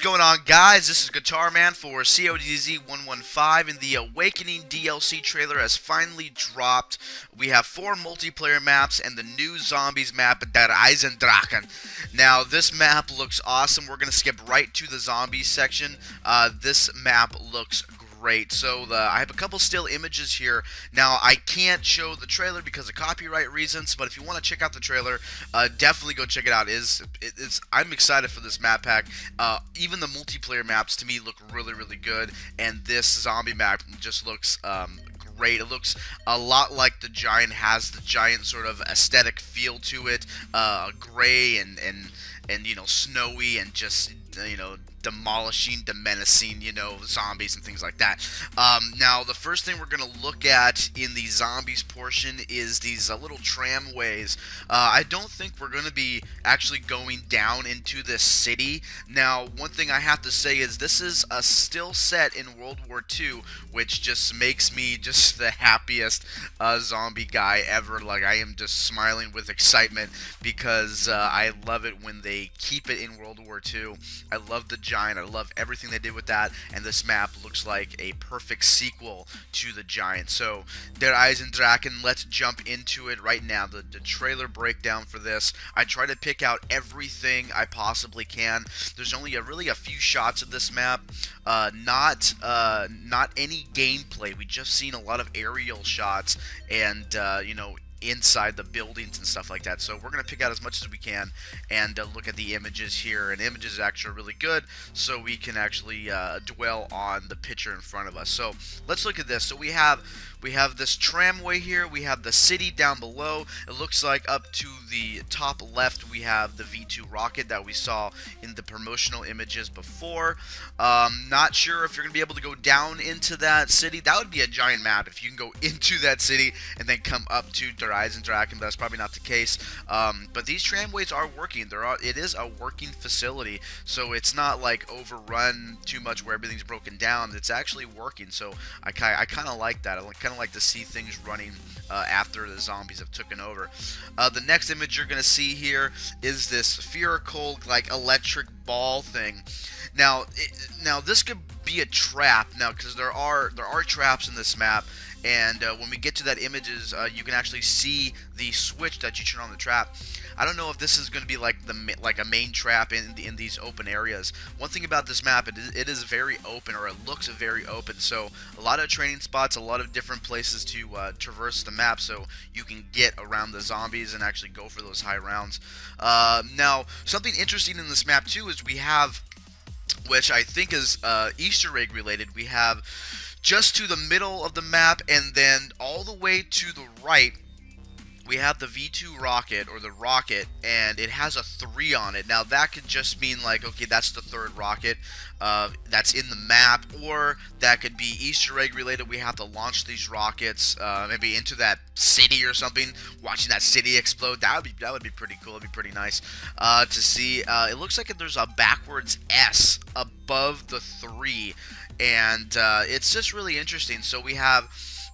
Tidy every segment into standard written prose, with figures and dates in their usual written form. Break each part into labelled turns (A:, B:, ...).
A: going on, guys? This is Guitar Man for CODZ115, and the Awakening DLC trailer has finally dropped. We have 4 multiplayer maps and the new Zombies map, Der Eisendrachen. Now, this map looks awesome. We're going to skip right to the Zombies section. This map looks great. So I have a couple still images here. Now I can't show the trailer because of copyright reasons, but if you want to check out the trailer, definitely go check it out. I'm excited for this map pack. Even the multiplayer maps to me look really good, and this zombie map just looks great. It looks a lot like the Giant, has the Giant sort of aesthetic feel to it, gray and you know, snowy and just, you know, demolishing, menacing, you know, zombies and things like that. Now, the first thing we're going to look at in the zombies portion is these little tramways. I don't think we're going to be actually going down into this city. Now, one thing I have to say is this is a still set in World War II, which just makes me just the happiest zombie guy ever. Like, I am just smiling with excitement because I love it when they keep it in World War II. I love the Giant. I love everything they did with that, and this map looks like a perfect sequel to the Giant. So, Der Eisendrachen, let's jump into it right now. The trailer breakdown for this. I try to pick out everything I possibly can. There's only really a few shots of this map. Not any gameplay. We just seen a lot of aerial shots and you know, inside the buildings and stuff like that. So we're going to pick out as much as we can and look at the images here. And images actually are really good, so we can actually dwell on the picture in front of us. So let's look at this. So we have this tramway here. We have the city down below. It looks like up to the top left we have the V2 rocket that we saw in the promotional images before. Not sure if you're going to be able to go down into that city. That would be a giant map if you can go into that city and then come up to Der Eisendrachen, but that's probably not the case. But these tramways are working. It is a working facility, so it's not like overrun too much where everything's broken down. It's actually working, so I kind of like that. I kind of like to see things running after the zombies have taken over. The next image you're going to see here is this spherical, like, electric ball thing. Now this could be a trap now, because there are traps in this map. And when we get to that images, you can actually see the switch that you turn on the trap. I don't know if this is going to be like a main trap in these open areas. One thing about this map, it is very open, or it looks very open. So a lot of training spots, a lot of different places to traverse the map, so you can get around the zombies and actually go for those high rounds. Now, something interesting in this map too is we have, which I think is Easter egg related, we have just to the middle of the map, and then all the way to the right, we have the V2 rocket, or the rocket, and it has a 3 on it. Now that could just mean like, okay, that's the 3rd rocket that's in the map, or that could be Easter egg related. We have to launch these rockets maybe into that city or something, watching that city explode. That would be pretty cool. It'd be pretty nice to see. It looks like there's a backwards S above the 3, and it's just really interesting. So we have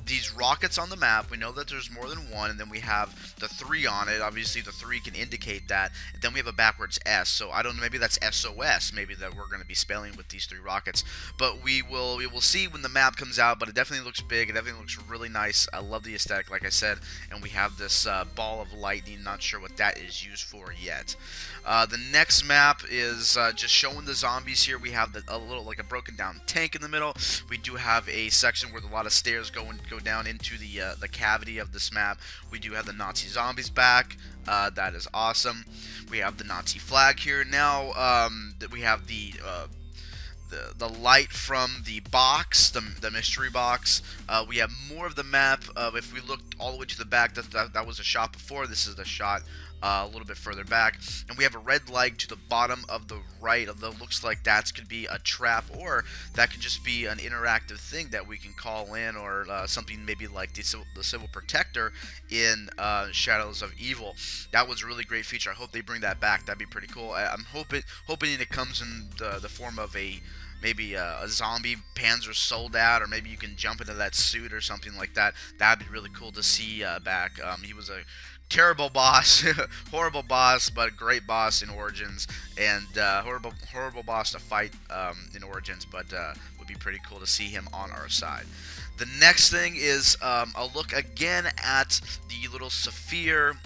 A: these rockets on the map. We know that there's more than one, and then we have the 3 on it. Obviously the 3 can indicate that. And then we have a backwards S, so I don't know, maybe that's SOS, maybe that we're going to be spelling with these 3 rockets. But we will see when the map comes out. But it definitely looks big, it definitely looks really nice. I love the aesthetic, like I said. And we have this ball of lightning. Not sure what that is used for yet. The next map is just showing the zombies here. We have a little, like, a broken down tank in the middle. We do have a section where a lot of stairs go down into the cavity of this map. We do have the Nazi zombies back. That is awesome. We have the Nazi flag here. Now we have the light from the box, the mystery box. We have more of the map. If we looked all the way to the back, that was a shot before. This is the shot a little bit further back, and we have a red light to the bottom of the right. Although it looks like that could be a trap, or that could just be an interactive thing that we can call in, or something maybe like the Civil Protector in Shadows of Evil. That was a really great feature. I hope they bring that back. That'd be pretty cool. I'm hoping it comes in the form of maybe a zombie Panzer soldat, or maybe you can jump into that suit or something like that. That'd be really cool to see back. He was a terrible boss, horrible boss, but great boss in Origins, and horrible boss to fight in Origins, but would be pretty cool to see him on our side. The next thing is a look again at the little sphere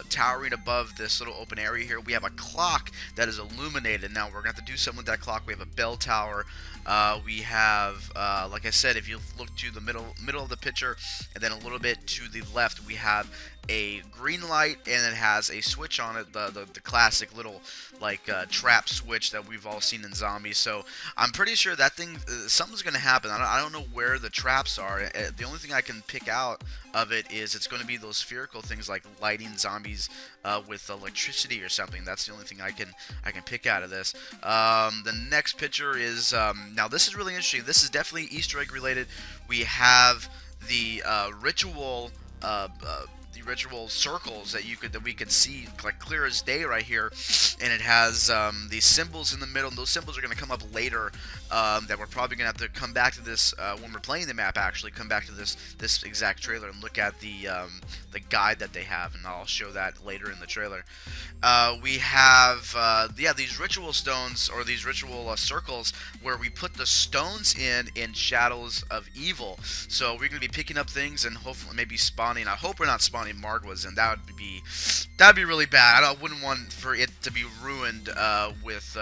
A: towering above this little open area here. We have a clock that is illuminated. Now we're going to have to do something with that clock. We have a bell tower. We have, like I said, if you look to the middle of the picture and then a little bit to the left, we have a green light and it has a switch on it, the classic little like trap switch that we've all seen in Zombies. So I'm pretty sure that thing, something's going to happen. I don't know where the traps are. The only thing I can pick out of it is it's going to be those spherical things like lighting zombies with electricity or something. That's the only thing I can pick out of this. The next picture is now this is really interesting. This is definitely Easter egg related. We have the ritual circles that we could see like clear as day right here, and it has these symbols in the middle, and those symbols are going to come up later, that we're probably going to have to come back to this when we're playing the map, actually come back to this exact trailer and look at the guide that they have, and I'll show that later in the trailer. We have these ritual stones, or these ritual circles, where we put the stones in Shadows of Evil. So we're going to be picking up things and hopefully maybe spawning. I hope we're not spawning Margwas, and that'd be really bad. I wouldn't want for it to be ruined with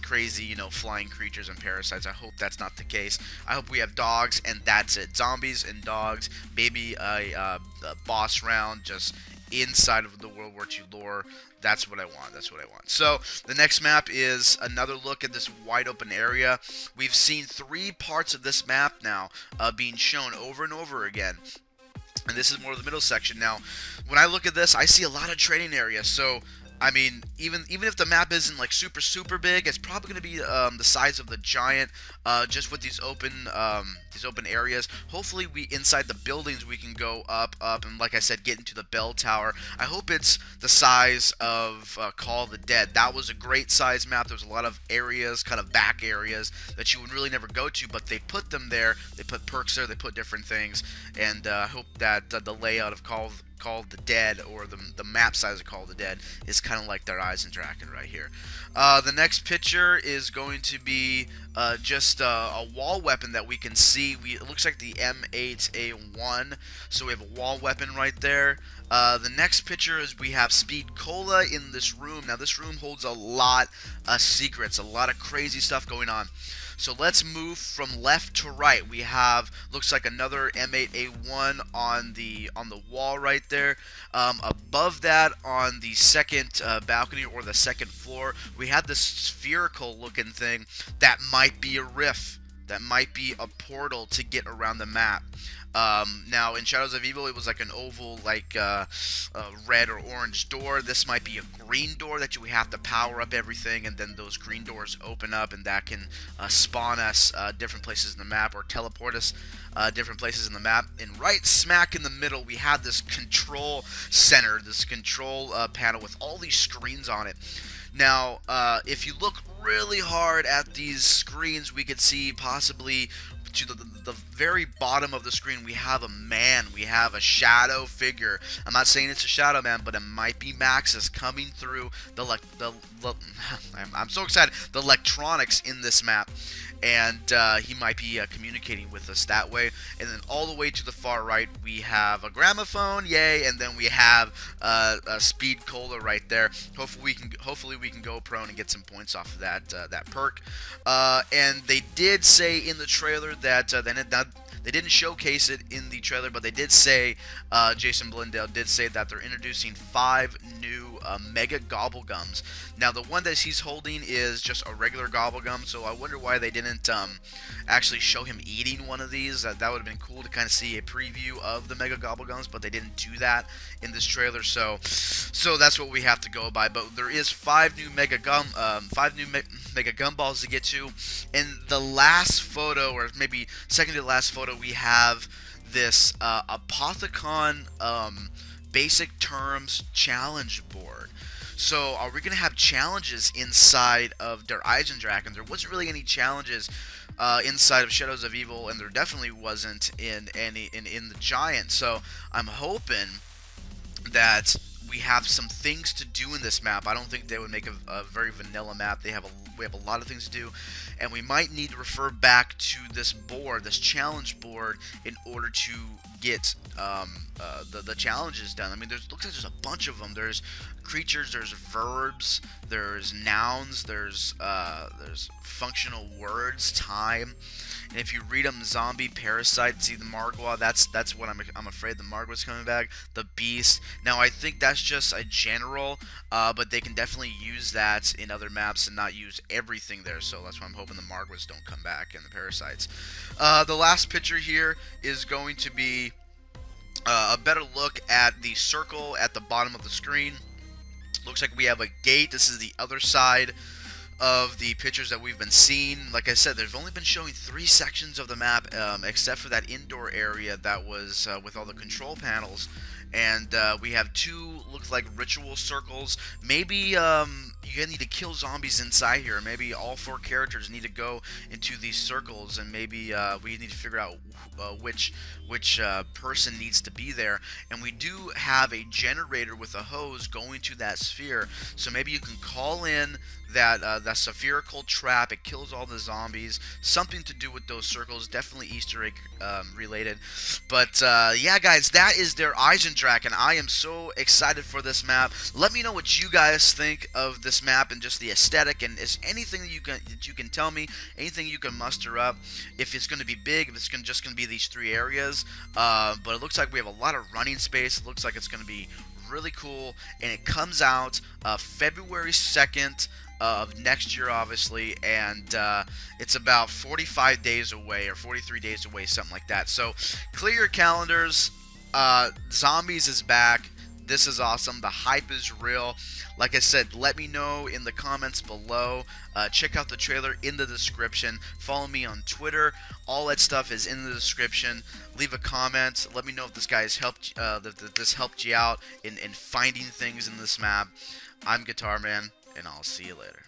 A: crazy, flying creatures and parasites. I hope that's not the case. I hope we have dogs, and that's it. Zombies and dogs. Maybe a boss round just inside of the World War II lore. That's what I want. That's what I want. So the next map is another look at this wide open area. We've seen 3 parts of this map now being shown over and over again. And this is more of the middle section. Now, when I look at this, I see a lot of trading areas. So, I mean, even if the map isn't like super big, it's probably going to be the size of the Giant, just with these open areas. Hopefully, inside the buildings we can go up, and like I said, get into the bell tower. I hope it's the size of Call of the Dead. That was a great size map. There was a lot of areas, kind of back areas that you would really never go to, but they put them there. They put perks there. They put different things, and I hope that the layout of Call of the Dead, or the map size of Call of the Dead, is kind of like their Eisendrachen right here. The next picture is going to be just a wall weapon that we can see. It looks like the M8A1, so we have a wall weapon right there. The next picture is we have Speed Cola in this room. Now this room holds a lot of secrets, a lot of crazy stuff going on. So let's move from left to right. We have, looks like another M8A1 on the wall right there. Above that, on the second balcony, or the second floor, we have this spherical looking thing that might be a rift. That might be a portal to get around the map. Now in Shadows of Evil, it was like an oval, like red or orange door. This might be a green door that you have to power up everything, and then those green doors open up, and that can spawn us different places in the map, or teleport us different places in the map. And right smack in the middle, we have this control center, this control panel with all these screens on it. Now, if you look really hard at these screens, we could see possibly to the very bottom of the screen, we have a man. We have a shadow figure. I'm not saying it's a shadow man, but it might be Maxis coming through I'm so excited. The electronics in this map. And he might be communicating with us that way. And then all the way to the far right, we have a gramophone, yay! And then we have a Speed Cola right there. Hopefully we can go prone and get some points off of that perk. And they did say in the trailer that they didn't showcase it in the trailer, but they did say, Jason Blundell did say that they're introducing 5 new Mega Gobblegums. Now, the one that he's holding is just a regular Gobblegum, so I wonder why they didn't actually show him eating one of these. That would have been cool to kind of see a preview of the Mega Gobblegums, but they didn't do that in this trailer, so that's what we have to go by. But there is 5 new Mega Gumballs to get to. In the last photo, or maybe second to the last photo, we have this Apothecon basic terms challenge board. So are we going to have challenges inside of Der Eisendrachen? There wasn't really any challenges inside of Shadows of Evil, and there definitely wasn't in the Giant. So I'm hoping that we have some things to do in this map. I don't think they would make a very vanilla map. We have a lot of things to do, and we might need to refer back to this board, this challenge board, in order to get the challenges done. I mean, looks like there's a bunch of them. There's creatures, there's verbs, there's nouns, there's functional words, time. And if you read them, zombie, parasite, see the Margwa, that's what I'm afraid the Margwa's coming back. The beast. Now I think that's just a general, but they can definitely use that in other maps and not use everything there. So that's why I'm hoping the Margwas don't come back and the parasites. The last picture here is going to be a better look at the circle at the bottom of the screen. Looks like we have a gate. This is the other side of the pictures that we've been seeing. Like I said, they've only been showing 3 sections of the map, except for that indoor area that was with all the control panels. And we have 2 look like ritual circles. Maybe you need to kill zombies inside here. Maybe all 4 characters need to go into these circles, and maybe we need to figure out which person needs to be there. And we do have a generator with a hose going to that sphere, so maybe you can call in that spherical trap. It kills all the zombies. Something to do with those circles. Definitely Easter egg related. But yeah, guys, that is their Eisendrache, and I am so excited for this map. Let me know what you guys think of this map and just the aesthetic, and is anything that you can tell me, anything you can muster up. If it's going to be big, if it's just going to be these 3 areas. But it looks like we have a lot of running space. It looks like it's going to be really cool, and it comes out February 2nd of next year, obviously, and it's about 45 days away, or 43 days away, something like that. So clear your calendars. Zombies is back. This is awesome. The hype is real. Like I said, let me know in the comments below. Check out the trailer in the description. Follow me on Twitter. All that stuff is in the description. Leave a comment. Let me know if this guy's helped. This helped you out in finding things in this map. I'm Guitar Man, and I'll see you later.